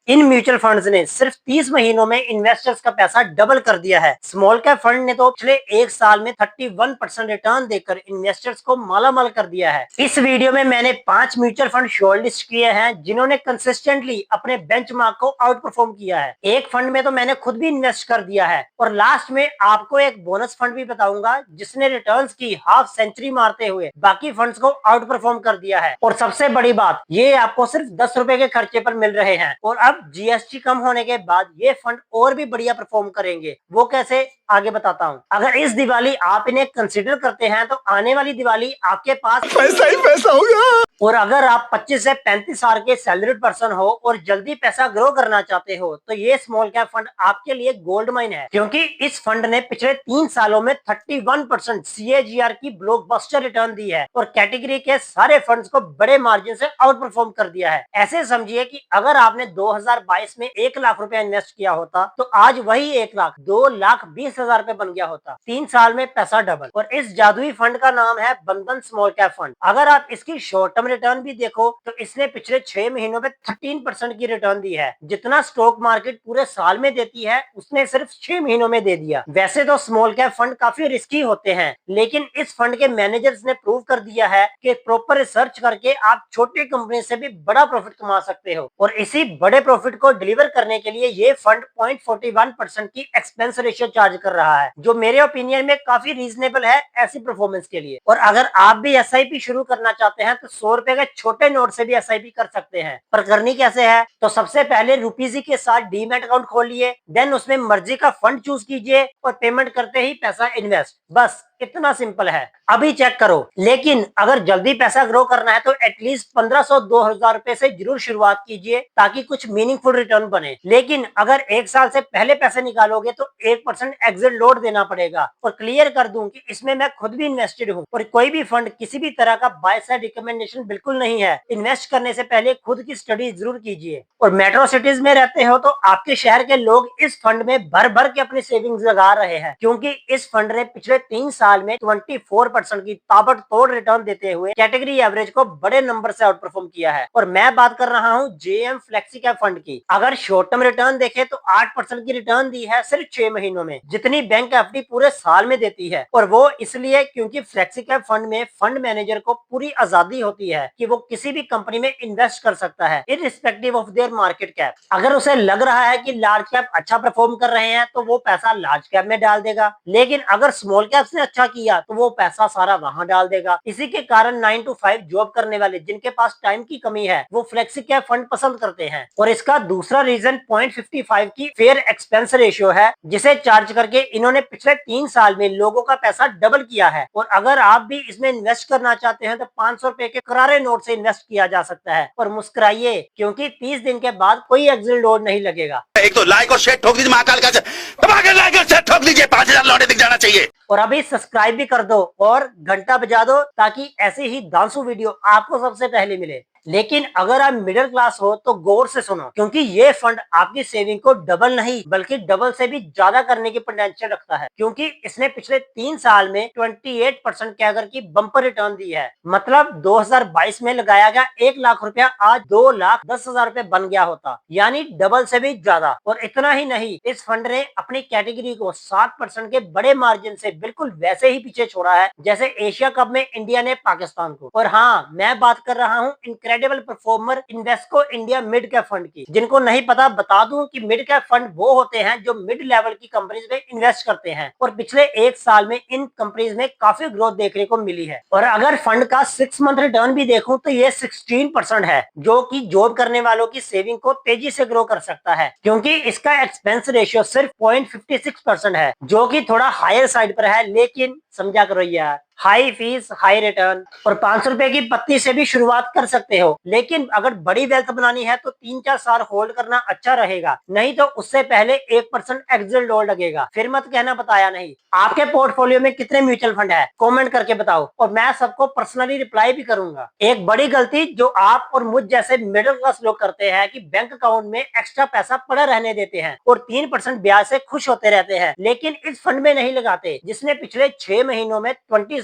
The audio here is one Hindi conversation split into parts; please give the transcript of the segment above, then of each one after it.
इन म्यूचुअल फंड्स ने सिर्फ 30 महीनों में इन्वेस्टर्स का पैसा डबल कर दिया है। स्मॉल कैप फंड ने तो पिछले एक साल में 31% रिटर्न देकर इन्वेस्टर्स को मालामाल कर दिया है। इस वीडियो में मैंने 5 म्यूचुअल फंड शॉर्टलिस्ट किए हैं जिन्होंने कंसिस्टेंटली अपने बेंचमार्क को आउट परफॉर्म किया है। एक फंड में तो मैंने खुद भी इन्वेस्ट कर दिया है और लास्ट में आपको एक बोनस फंड भी बताऊंगा जिसने रिटर्न्स की हाफ सेंचुरी मारते हुए बाकी फंड्स को आउट परफॉर्म कर दिया है। और सबसे बड़ी बात, ये आपको सिर्फ 10 रुपए के खर्चे पर मिल रहे हैं और अब जीएसटी कम होने के बाद ये फंड और भी बढ़िया परफॉर्म करेंगे। वो कैसे, आगे बताता हूँ। अगर इस दिवाली आप इन्हें कंसीडर करते हैं तो आने वाली दिवाली आपके पास पैसा ही पैसा होगा। और अगर आप 25 से 35 साल के सैलरीड पर्सन हो और जल्दी पैसा ग्रो करना चाहते हो तो ये स्मॉल कैप फंड आपके लिए गोल्ड माइन है, क्योंकि इस फंड ने पिछले 3 सालों में 31% CAGR की ब्लॉकबस्टर रिटर्न दी है और कैटेगरी के सारे फंड्स को बड़े मार्जिन से आउट परफॉर्म कर दिया है। ऐसे समझिए कि अगर आपने 2022 में 1 लाख रुपया इन्वेस्ट किया होता तो आज वही 1 लाख 2,20,000 रुपए बन गया होता। 3 साल में पैसा डबल। और इस जादुई फंड का नाम है बंधन स्मॉल कैप फंड। अगर आप इसकी शॉर्ट टर्म रिटर्न भी देखो तो इसने पिछले 6 महीनों में 13% की रिटर्न दी है। जितना स्टॉक मार्केट पूरे साल में देती है उसने सिर्फ 6 महीनों में दे दिया। वैसे तो स्मॉल कैप फंड काफी रिस्की होते हैं, लेकिन इस फंड के मैनेजर्स ने प्रूव कर दिया है कि प्रॉपर रिसर्च करके आप छोटी कंपनी से भी बड़ा प्रॉफिट कमा सकते हो। और इसी बड़े प्रॉफिट को डिलीवर करने के लिए ये फंड 0.41% की एक्सपेंस रेशियो चार्ज कर रहा है, जो मेरे ओपिनियन में काफी रीजनेबल है ऐसी परफॉर्मेंस के लिए। और अगर आप भी SIP शुरू करना चाहते हैं तो 100 रुपए के छोटे नोट से भी SIP कर सकते हैं। पर करनी कैसे है, तो सबसे पहले रुपीजी के साथ डीमैट अकाउंट खोलिए, देन उसमें मर्जी का फंड चूज कीजिए और पेमेंट करते ही पैसा इन्वेस्ट। बस इतना सिंपल है, अभी चेक करो। लेकिन अगर जल्दी पैसा ग्रो करना है तो एटलीस्ट 1500-2000 रुपए से जरूर शुरुआत कीजिए ताकि कुछ मीनिंगफुल रिटर्न बने। लेकिन अगर 1 साल से पहले पैसे निकालोगे तो 1% एग्जिट लोड देना पड़ेगा। और क्लियर कर दूं कि इसमें मैं खुद भी इन्वेस्टेड हूं और कोई भी फंड किसी भी तरह का बाय साइड रिकमेंडेशन बिल्कुल नहीं है। इन्वेस्ट करने से पहले खुद की स्टडी जरूर कीजिए। और मेट्रो सिटीज में रहते हो तो आपके शहर के लोग इस फंड में भर भर के अपनी सेविंग्स लगा रहे हैं, क्योंकि इस फंड ने पिछले 3 साल में 24% की ताबड़तोड़ रिटर्न देते हुए कैटेगरी एवरेज को बड़े नंबर से आउट परफॉर्म किया है। और मैं बात कर रहा हूं JM फ्लेक्सी कैप फंड की। अगर शॉर्ट टर्म रिटर्न देखे तो 8% की रिटर्न दी है सिर्फ 6 महीनों में, जितनी बैंक FD पूरे साल में देती है। और वो इसलिए क्योंकि फ्लेक्सी कैप फंड में फंड मैनेजर को पूरी आजादी होती है कि वो किसी भी कंपनी में इन्वेस्ट कर सकता है irrespective of their market cap. अगर उसे लग रहा है कि लार्ज कैप अच्छा परफॉर्म कर रहे हैं तो वो पैसा लार्ज कैप में डाल देगा, लेकिन अगर स्मॉल कैप ने अच्छा किया तो वो पैसा सारा वहां डाल देगा। इसी के कारण 9 to 5 जॉब करने वाले जिनके पास टाइम की कमी है वो फ्लेक्सी कैप फंड पसंद करते हैं। और इसका दूसरा रीजन 0.55 की फेयर एक्सपेंस रेशियो है, जिसे चार्ज करके इन्होंने पिछले 3 साल में लोगों का पैसा डबल किया है। और अगर आप भी इसमें इन्वेस्ट करना चाहते हैं तो 500 रुपए के करारे नोट से इन्वेस्ट किया जा सकता है। और मुस्कुराइए, क्योंकि 30 दिन के बाद कोई एग्जिट लोड नहीं लगेगा। एक तो लाइक और शेयर ठोक दीजिए, महाकाल का दबा के लाइक और शेयर ठोक दीजिए, 5000 लौटे दिख जाना चाहिए। और अभी सब्सक्राइब भी कर दो और घंटा बजा दो ताकि ऐसे ही दांसू वीडियो आपको सबसे पहले मिले। लेकिन अगर आप मिडिल क्लास हो तो गौर से सुनो, क्योंकि ये फंड आपकी सेविंग को डबल नहीं बल्कि डबल से भी ज्यादा करने की पोटेंशियल रखता है, क्योंकि इसने पिछले 3 साल में 28% कैगर की बम्पर रिटर्न दी है। मतलब 2022 में लगाया गया 1 लाख रुपया आज 2,10,000 रुपए बन गया होता, यानी डबल से भी ज्यादा। और इतना ही नहीं, इस फंड ने अपनी कैटेगरी को 7% के बड़े मार्जिन से बिल्कुल वैसे ही पीछे छोड़ा है जैसे एशिया कप में इंडिया ने पाकिस्तान को। और हाँ, मैं बात कर रहा हूँ incredible performer Invesco India mid cap fund की। जिनको नहीं पता बता दूं कि मिड कैप फंड वो होते हैं जो मिड लेवल की कंपनीज में इन्वेस्ट करते हैं और पिछले 1 साल में इन कंपनीज में काफी ग्रोथ देखने को मिली है। और अगर फंड का 6 मंथ रिटर्न भी देखूं तो ये 16% है, जो कि जॉब करने वालों की सेविंग को तेजी से ग्रो कर सकता है, क्योंकि इसका एक्सपेंस रेशियो सिर्फ 0.56% है, जो कि थोड़ा हायर साइड पर है। लेकिन समझा करो यार, हाई फीस हाई रिटर्न। और 500 रुपए की पत्ती से भी शुरुआत कर सकते हो, लेकिन अगर बड़ी वेल्थ बनानी है तो 3-4 साल होल्ड करना अच्छा रहेगा, नहीं तो उससे पहले 1% एग्जिट लोड लगेगा। फिर मत कहना बताया नहीं। आपके पोर्टफोलियो में कितने म्यूचुअल फंड है कमेंट करके बताओ और मैं सबको पर्सनली रिप्लाई भी करूंगा। एक बड़ी गलती जो आप और मुझ जैसे मिडिल क्लास लोग करते हैं कि बैंक अकाउंट में एक्स्ट्रा पैसा पड़ा रहने देते हैं और 3% ब्याज से खुश होते रहते हैं, लेकिन इस फंड में नहीं लगाते, जिसने पिछले 6 महीनों में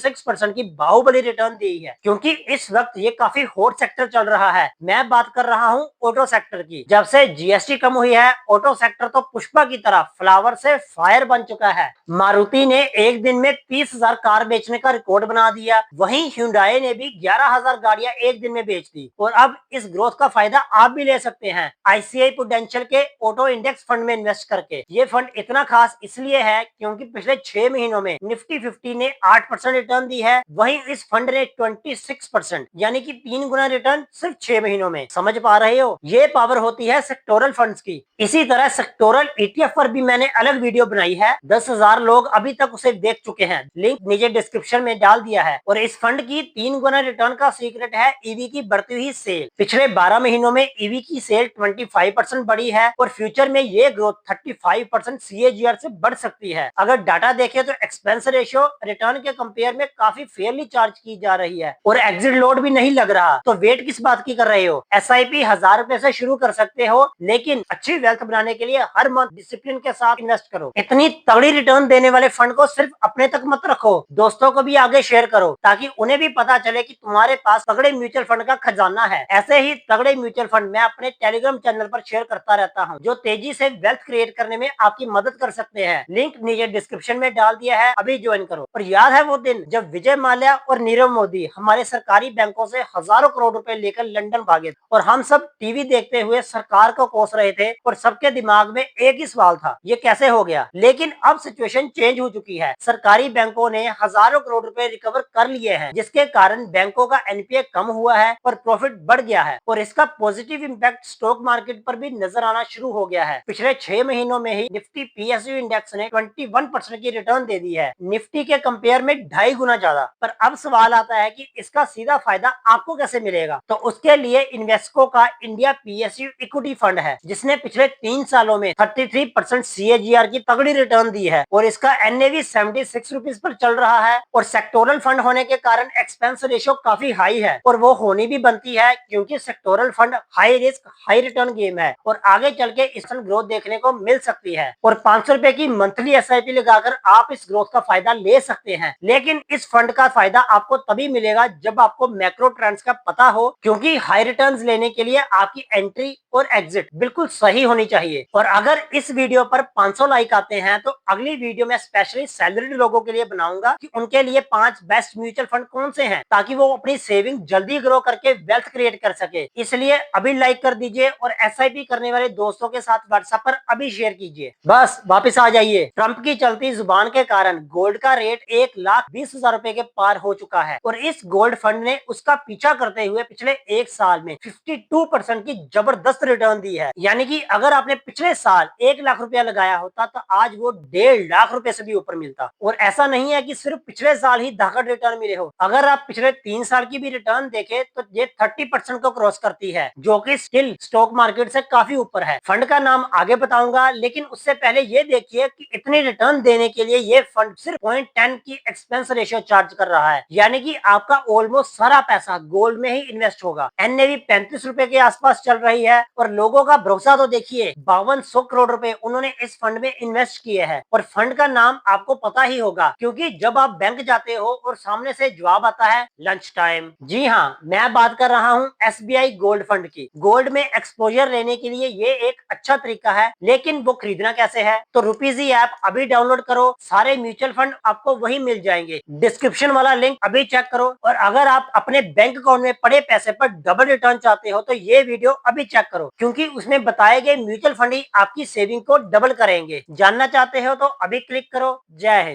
26% की बाहुबली रिटर्न दी है, क्योंकि इस वक्त ये काफी हॉट सेक्टर चल रहा है। मैं बात कर रहा हूँ ऑटो सेक्टर की। जब से जीएसटी कम हुई है, ऑटो सेक्टर तो पुष्पा की तरह फ्लावर से फायर बन चुका है। मारुति ने एक दिन में 30,000 कार बेचने का रिकॉर्ड बना दिया। वहीं Hyundai ने भी 11,000 गाड़ियां एक दिन में बेच दी। और अब इस ग्रोथ का फायदा आप भी ले सकते हैं आईसीआई प्रूडेंशियल के ऑटो इंडेक्स फंड में इन्वेस्ट करके। ये फंड इतना खास इसलिए है क्योंकि पिछले 6 महीनों में निफ्टी 50 ने 8% रिटर्न दी है, वहीं इस फंड ने 26%, यानी कि 3 गुना रिटर्न सिर्फ 6 महीनों में। समझ पा रहे हो? ये पावर होती है सेक्टोरल फंड्स की। इसी तरह सेक्टोरल ईटीएफ पर भी मैंने अलग वीडियो बनाई है। 10,000 लोग अभी तक उसे देख चुके हैं, लिंक नीचे डिस्क्रिप्शन में डाल दिया है। और इस फंड की 3 गुना रिटर्न का सीक्रेट है ईवी की बढ़ती हुई सेल। पिछले 12 महीनों में ईवी की सेल 25% बढ़ी है और फ्यूचर में ये ग्रोथ 35% सीएजीआर से बढ़ सकती है। अगर डाटा देखें तो एक्सपेंस रेशियो रिटर्न के कंपेयर में काफी फेयरली चार्ज की जा रही है और एग्जिट लोड भी नहीं लग रहा। तो वेट किस बात की कर रहे हो? एसआईपी 1000 रुपए से शुरू कर सकते हो, लेकिन अच्छी वेल्थ बनाने के लिए हर मंथ डिसिप्लिन के साथ इन्वेस्ट करो। इतनी तगड़ी रिटर्न देने वाले फंड को सिर्फ अपने तक मत रखो, दोस्तों को भी आगे शेयर करो, ताकि उन्हें भी पता चले कि तुम्हारे पास तगड़े म्यूचुअल फंड का खजाना है। ऐसे ही तगड़े म्यूचुअल फंड मैं अपने टेलीग्राम चैनल पर शेयर करता रहता हूँ, जो तेजी से वेल्थ क्रिएट करने में आपकी मदद कर सकते हैं। लिंक नीचे डिस्क्रिप्शन में डाल दिया है, अभी ज्वाइन करो। और याद है वो दिन जब विजय माल्या और नीरव मोदी हमारे सरकारी बैंकों से हजारों करोड़ रुपए लेकर लंदन भागे और हम सब टीवी देखते हुए सरकार को कोस रहे थे और सबके दिमाग में एक ही सवाल था, ये कैसे हो गया? लेकिन अब सिचुएशन चेंज हो चुकी है। सरकारी बैंकों ने हजारों करोड़ रुपए रिकवर कर लिए हैं, जिसके कारण बैंकों का एनपीए कम हुआ है और प्रॉफिट बढ़ गया है। और इसका पॉजिटिव इंपैक्ट स्टॉक मार्केट पर भी नजर आना शुरू हो गया है। पिछले 6 महीनों में ही निफ्टी पीएसयू इंडेक्स ने 21% की रिटर्न दे दी है, निफ्टी के कंपेयर में 2.5 गुना ज्यादा। पर अब सवाल आता है कि इसका सीधा फायदा आपको कैसे मिलेगा? तो उसके लिए इन्वेस्को का इंडिया पीएसयू इक्विटी फंड है, जिसने पिछले 3 सालों में 33% सीएजीआर की तगड़ी रिटर्न दी है और इसका एनएवी 76 रुपीज पर चल रहा है। और सेक्टोरल फंड होने के कारण एक्सपेंस रेशियो काफी हाई है और वो होनी भी बनती है, क्योंकि sectoral fund high risk high return game है और आगे चल के इसमें ग्रोथ देखने को मिल सकती है। और 500 रुपए की मंथली एसआईपी लगाकर आप इस ग्रोथ का फायदा ले सकते हैं। लेकिन इस फंड का फायदा आपको तभी मिलेगा जब आपको मैक्रो ट्रेंड्स का पता हो, क्योंकि हाई रिटर्न्स लेने के लिए आपकी एंट्री और एग्जिट बिल्कुल सही होनी चाहिए। और अगर इस वीडियो पर 500 लाइक आते हैं तो अगली वीडियो में स्पेशली सैलरीड लोगों के लिए बनाऊंगा कि उनके लिए 5 बेस्ट म्यूचुअल फंड कौन से हैं, ताकि वो अपनी सेविंग जल्दी ग्रो करके वेल्थ क्रिएट कर सके। इसलिए अभी लाइक कर दीजिए और एसआईपी करने वाले दोस्तों के साथ व्हाट्सएप पर अभी शेयर कीजिए। बस वापस आ जाइए। ट्रंप की चलती जुबान के कारण गोल्ड का रेट 1,20,000 रुपए के पार हो चुका है और इस गोल्ड फंड ने उसका पीछा करते हुए पिछले 1 साल में 52% की जबरदस्त रिटर्न दी है। यानी कि अगर आपने पिछले साल 1 लाख रुपया लगाया होता तो आज वो 1.5 लाख रुपए से भी ऊपर मिलता। और ऐसा नहीं है कि सिर्फ पिछले साल ही धाकड़ रिटर्न मिले हो, अगर आप पिछले 3 साल की भी रिटर्न देखें तो ये 30% को क्रॉस करती है, जो कि स्टिल स्टॉक मार्केट से काफी ऊपर है। फंड का नाम आगे बताऊंगा, लेकिन उससे पहले ये देखिए कि इतनी रिटर्न देने के लिए ये फंड सिर्फ 0.10 की एक्सपेंस रेशियो चार्ज कर रहा है, यानी कि आपका ऑलमोस्ट सारा पैसा गोल्ड में ही इन्वेस्ट होगा। एनएवी 35 रुपए के आसपास चल रही है और लोगों का भरोसा तो देखिए, 5200 करोड़ रुपए उन्होंने इस फंड में इन्वेस्ट किए हैं। और फंड का नाम आपको पता ही होगा, क्योंकि जब आप बैंक जाते हो और सामने से जवाब आता है लंच टाइम। जी हाँ, मैं बात कर रहा हूँ एसबीआई गोल्ड फंड की। गोल्ड में एक्सपोजर लेने के लिए ये एक अच्छा तरीका है, लेकिन वो खरीदना कैसे है? तो रुपीजी ऐप अभी डाउनलोड करो, सारे म्यूचुअल फंड आपको वही मिल जाएंगे। डिस्क्रिप्शन वाला लिंक अभी चेक करो। और अगर आप अपने बैंक अकाउंट में पड़े पैसे पर डबल रिटर्न चाहते हो तो ये वीडियो अभी चेक करो, क्योंकि उसमें बताए गए म्यूचुअल फंड ही आपकी सेविंग को डबल करेंगे। जानना चाहते हो तो अभी क्लिक करो। जय हिंद।